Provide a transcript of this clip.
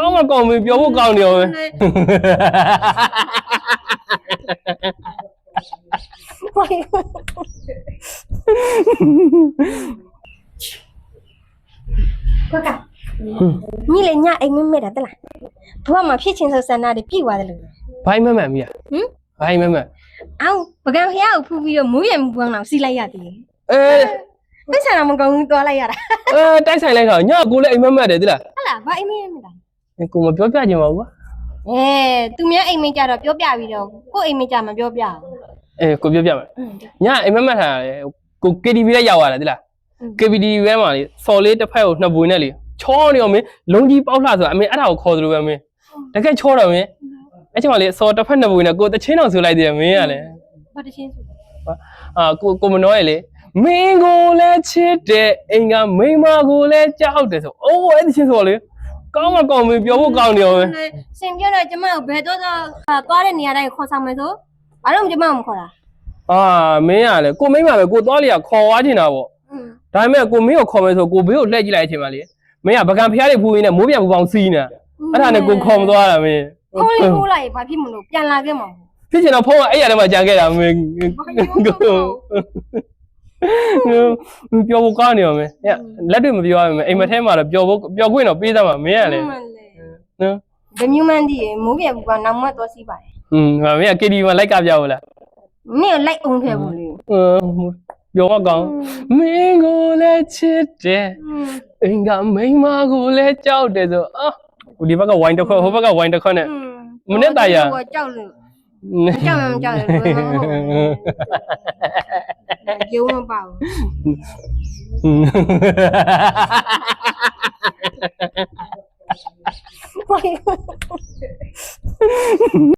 ကောင်းမကောင်းမပြောဖို့ကောင်းနေရောပဲညီလေးညအိမ်မက်တာတလားဘဝမှာဖြစ်ချင်းဆိုဆန္ဒတွေပြည့်သွားတယ်လို့ ဘိုင်းမက်မက်မီးဘိုင်းမက်မက် အော်ပကံဖျားကိုဖူးပြီးတော့မိုးရံပူအောင်စီလိုက်ရသေးတယ် အဲ ဆန္ဒမကောင်းဘူးသွားလိုက်ရတာ တိုက်ဆိုင်လိုက်တော့ညကိုလည်းအိမ်မက်မက်တယ်တိလား ဟုတ်လားဘာအိမ်မက်မတာ ကိုမပြောပြချင်ပါဘူးကွာ သူများအိမ်မက်ကြတော့ပြောပြပြီးတော့ကို့အိမ်မက်ကြမပြောပြဘူး ကိုပြောပြမယ်ညအိမ်မက်မက်ထားတယ်ကို KTV လည်းရောက်လာတယ်တိလား KTV ပဲမှာလေစော်လေးတစ်ဖက်ကိုနှစ်ပွေနဲ့လေချောနေအောင်မင်းလုံးကြီးပေါက်လှဆိုတာအမေအဲ့ဒါကိုခေါ်သလိုပဲမင်းတကယ်ချောတော့မင်းအဲ့ချိန်မှာလေစော်တစ်ဖက်နှစ်ပွေနဲ့ကိုတချင်းတော်ဆိုလိုက်တယ်မင်းကလေ ဘာတချင်းဆို ကိုမနှောရလေမင်းကိုလည်းချစ်တယ်အိမ်ကမိန်းမကိုလည်းကြောက်တယ်ဆိုအိုးအဲ့ဒီချင်းဆိုလေကောင်းမကောင်းမပြောဖို့ကောင်းနေရောပဲ စင်ပြောတော့ကျမကိုဘယ်တော့သွားတဲ့နေရာတိုင်းခေါ်ဆောင်မယ်ဆိုဘာလို့ကျမကိုမခေါ်တာ မင်းကလေကိုမိန်းမပဲကိုသွားလျာခေါ်သွားချင်တာပေါ့ဒါပေမဲ့ကိုမင်းကိုခေါ်မယ်ဆိုကိုဘေးကိုလှည့်ကြည့်လိုက်အချိန်မှာလေမင်းကပကံဖျားလေးဖူးရင်းနဲ့မိုးပြန်ပူပေါင်းစီးနေတာအဲ့ဒါနဲ့ကိုခေါ်မသွားတာမင်း ခေါ်လေးခိုးလိုက်ဘာဖြစ်မလို့ပြန်လာခဲ့မှာ ဖြစ်ချင်တော့ဖုန်းကအဲ့ရထဲမှာကြံခဲ့တာမင်းပြောဖို့ကောင်းနေရောမင်းလက်တွေ့မပြောရမယ်အိမ်မထဲမှာတော့ပြောခွင့်တော့ပေးသမှာမင်းကလေနော် ဘယ်မျိုးမှန်းတည်ရမိုးပြန်ပူကနောက်မှသွားစီးပါတယ် မင်းက KTV မှာလိုက်ကပြဘူးလား မင်းကိုလိုက်အောင်ခဲ့ဘူးလေ ပြောမကောင်းမင်းကိုလည်းချစ်တယ်အင်္ဂါမိန်းမကိုလည်းကြောက်တယ်ဆိုဒီဘက်ကဝိုင်းတစ်ခွက်ဟိုဘက်ကဝိုင်းတစ်ခွက်နဲ့မနဲ့တာရ ကြောက်လို့ကြောက်မှမကြောက်တယ်လို့မဟုတ်ဘူးကျုံမပါဘူး